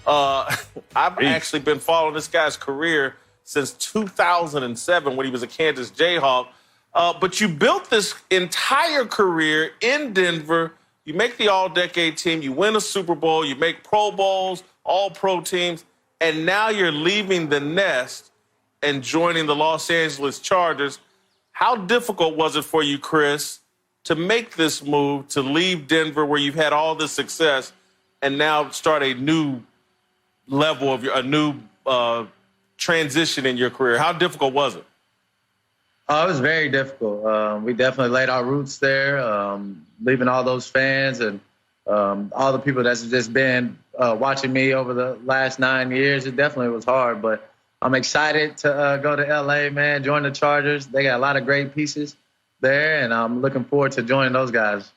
I've actually been following this guy's career since 2007 when he was a Kansas Jayhawk. But you built this entire career in Denver. You make the all-decade team. You win a Super Bowl. You make Pro Bowls, all-pro teams. And now you're leaving the nest and joining the Los Angeles Chargers. How difficult was it for you, Chris, to make this move, to leave Denver where you've had all this success and now start a new level of a new transition in your career? How difficult was it? Oh, it was very difficult. We definitely laid our roots there, leaving all those fans and all the people that's just been watching me over the last 9 years. It definitely was hard, but I'm excited to go to L.A., man, join the Chargers. They got a lot of great pieces there, and I'm looking forward to joining those guys.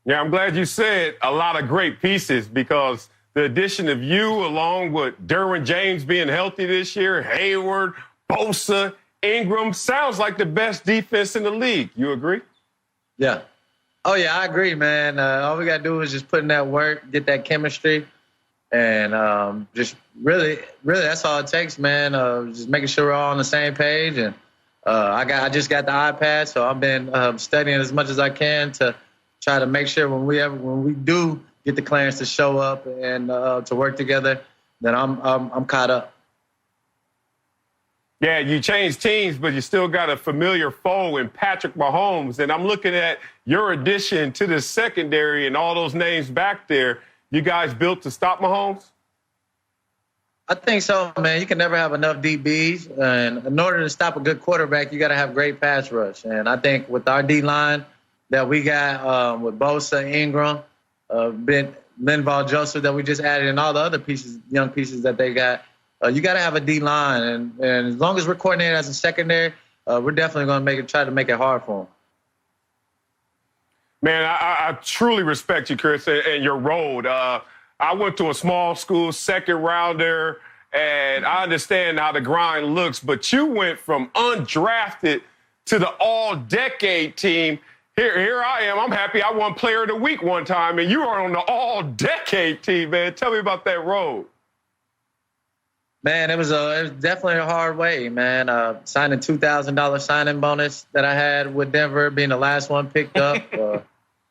Yeah, I'm glad you said a lot of great pieces because the addition of you along with Derwin James being healthy this year, Hayward, Bosa, Ingram, sounds like the best defense in the league. You agree? Yeah. Oh, yeah, I agree, man. All we got to do is just put in that work, get that chemistry, and just really, that's all it takes, man. Just making sure we're all on the same page. And I just got the iPad, so I've been studying as much as I can to try to make sure when we do get the clearance to show up and to work together, that I'm caught up. Yeah, you changed teams, but you still got a familiar foe in Patrick Mahomes. And I'm looking at your addition to the secondary and all those names back there. You guys built to stop Mahomes? I think so, man. You can never have enough DBs. And in order to stop a good quarterback, you got to have great pass rush. And I think with our D-line that we got with Bosa, Ingram, Linval Joseph that we just added, and all the other pieces, young pieces that they got, you got to have a D-line, and as long as we're coordinated as a secondary, we're definitely going to try to make it hard for them. Man, I truly respect you, Chris, and your road. I went to a small school, second rounder, and I understand how the grind looks, but you went from undrafted to the all-decade team. Here I am. I'm happy I won Player of the Week one time, and you are on the all-decade team, man. Tell me about that road. Man, it was definitely a hard way, man. Signing $2,000 signing bonus that I had with Denver, being the last one picked up.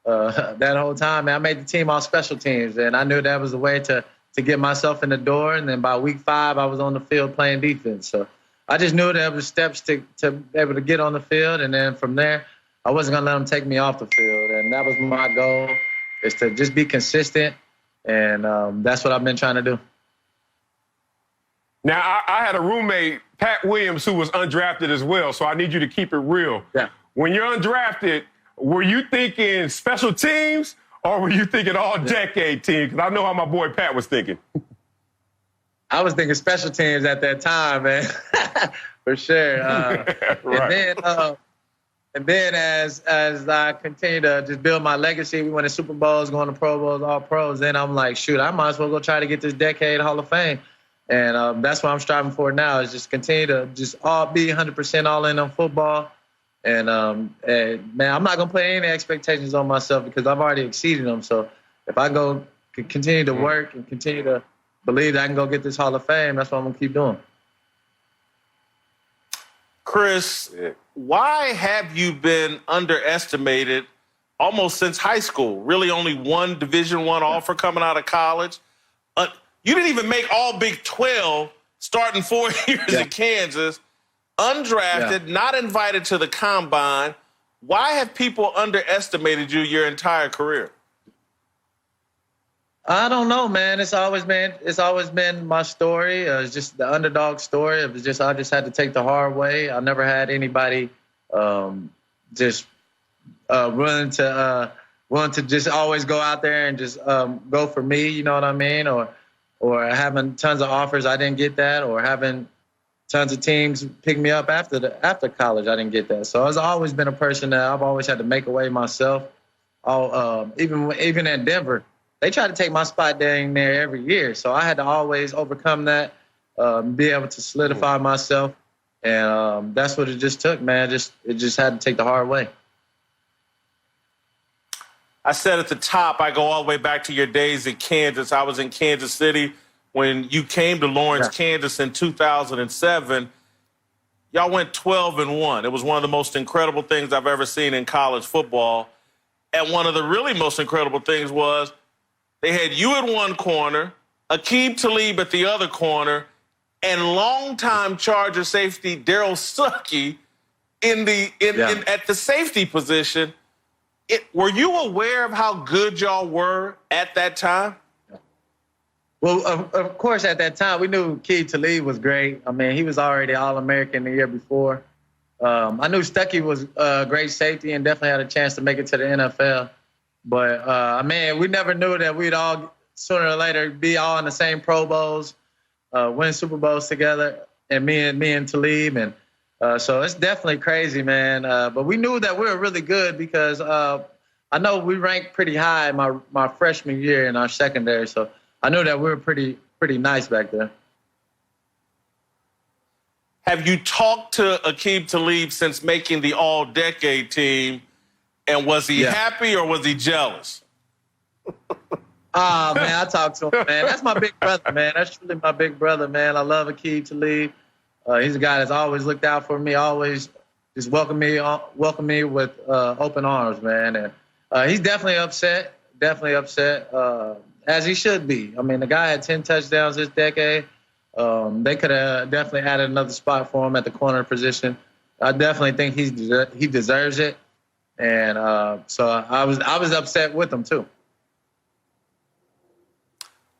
That whole time, man, I made the team all special teams, and I knew that was the way to get myself in the door. And then by week 5, I was on the field playing defense. So I just knew there were steps to be able to get on the field, and then from there, I wasn't going to let them take me off the field. And that was my goal, is to just be consistent, and that's what I've been trying to do. Now, I had a roommate, Pat Williams, who was undrafted as well, so I need you to keep it real. Yeah. When you're undrafted, were you thinking special teams or were you thinking all-decade team? Because I know how my boy Pat was thinking. I was thinking special teams at that time, man, for sure. Right. And then as I continue to just build my legacy, we went to Super Bowls, going to Pro Bowls, all pros. Then I'm like, shoot, I might as well go try to get this decade Hall of Fame. And that's what I'm striving for now, is just continue to just all be 100% all in on football. And man, I'm not going to put any expectations on myself because I've already exceeded them. So if I continue to work and continue to believe that I can go get this Hall of Fame, that's what I'm going to keep doing. Chris, why have you been underestimated almost since high school? Really only one Division I offer coming out of college. You didn't even make all Big 12 starting 4 years in Kansas. Undrafted, not invited to the combine. Why have people underestimated you your entire career? I don't know, man. It's always been my story. It's just the underdog story. I just had to take the hard way. I never had anybody willing to just always go out there and just go for me. You know what I mean? Or having tons of offers, I didn't get that. Or having tons of teams pick me up after college, I didn't get that. So I've always been a person that I've always had to make a way myself. Even at Denver, they try to take my spot down there every year. So I had to always overcome that, be able to solidify myself. And that's what it just took, man. It just had to take the hard way. I said at the top, I go all the way back to your days at Kansas. I was in Kansas City when you came to Lawrence, Kansas in 2007. Y'all went 12-1. It was one of the most incredible things I've ever seen in college football. And one of the really most incredible things was they had you at one corner, Aqib Talib at the other corner, and longtime Charger safety Darryl Stuckey at the safety position. Were you aware of how good y'all were at that time? Well, of course, at that time, we knew Aqib Talib was great. I mean, he was already All-American the year before. I knew Stuckey was a great safety and definitely had a chance to make it to the NFL. But, I mean, we never knew that we'd all, sooner or later, be all in the same Pro Bowls, win Super Bowls together, and me and Talib. And so it's definitely crazy, man. But we knew that we were really good because I know we ranked pretty high my freshman year in our secondary. So I knew that we were pretty nice back there. Have you talked to Aqib Talib since making the All-Decade team, and was he happy or was he jealous? Oh, man, I talked to him, man. That's my big brother, man. That's truly my big brother, man. I love Aqib Talib. He's a guy that's always looked out for me, always just welcomed me with open arms, man. And he's definitely upset, as he should be. I mean, the guy had 10 touchdowns this decade. They could have definitely added another spot for him at the corner position. I definitely think he deserves it. And so I was upset with him, too.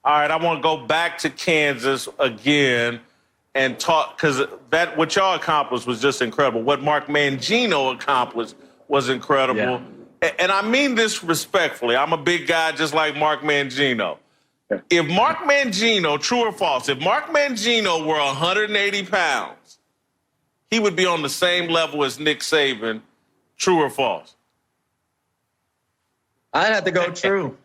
All right, I want to go back to Kansas again and talk, because what y'all accomplished was just incredible. What Mark Mangino accomplished was incredible. Yeah. And I mean this respectfully. I'm a big guy just like Mark Mangino. Yeah. If Mark Mangino, true or false, if Mark Mangino were 180 pounds, he would be on the same level as Nick Saban, true or false? I'd have to go true.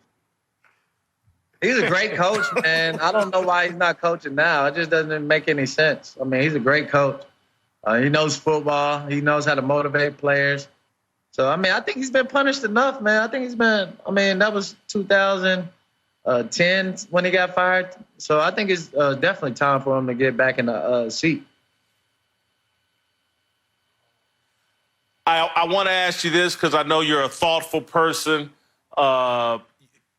He's a great coach, man. I don't know why he's not coaching now. It just doesn't make any sense. I mean, he's a great coach. He knows football. He knows how to motivate players. So, I mean, I think he's been punished enough, man. I think that was 2010 when he got fired. So I think it's definitely time for him to get back in the seat. I want to ask you this because I know you're a thoughtful person.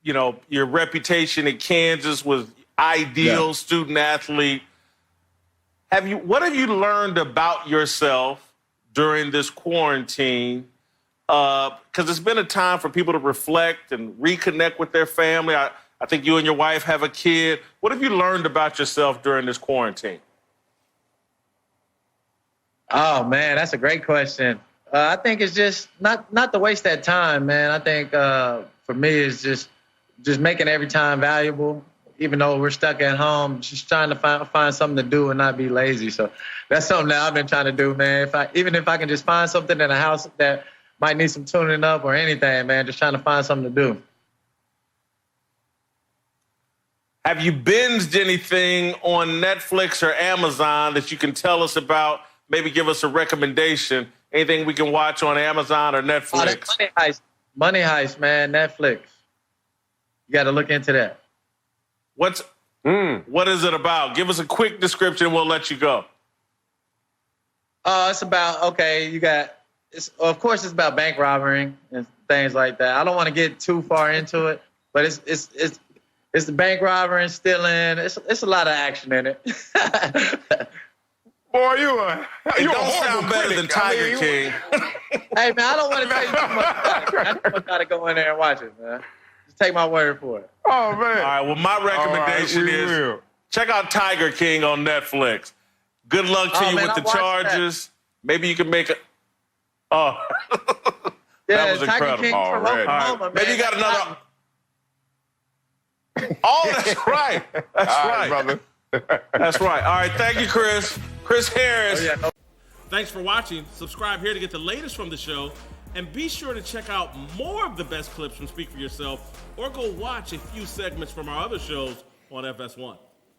You know, your reputation in Kansas was ideal student athlete. What have you learned about yourself during this quarantine? Because it's been a time for people to reflect and reconnect with their family. I think you and your wife have a kid. What have you learned about yourself during this quarantine? Oh, man, that's a great question. I think it's just not to waste that time, man. I think for me it's just making every time valuable, even though we're stuck at home, just trying to find something to do and not be lazy. So that's something that I've been trying to do, man. Even if I can just find something in the house that might need some tuning up or anything, man, just trying to find something to do. Have you binged anything on Netflix or Amazon that you can tell us about? Maybe give us a recommendation. Anything we can watch on Amazon or Netflix? Oh, Money Heist, man, Netflix. You got to look into that. What is it about? Give us a quick description. We'll let you go. It's about, of course it's about bank robbery and things like that. I don't want to get too far into it, but it's the bank robbery and stealing. It's a lot of action in it. Boy, you don't sound better than Tiger King. Hey, man, I don't want to tell you too much about it. I just got to go in there and watch it, man. Just take my word for it. Oh, man. All right, well, my recommendation is check out Tiger King on Netflix. Good luck to you with the Chargers. Maybe you can make a... Oh. That was incredible. King from Oklahoma, man. Maybe you got another... Oh, that's right. That's right. Brother. That's right. All right, thank you, Chris. Chris Harris. Oh, yeah. Thanks for watching. Subscribe here to get the latest from the show. And be sure to check out more of the best clips from Speak For Yourself or go watch a few segments from our other shows on FS1.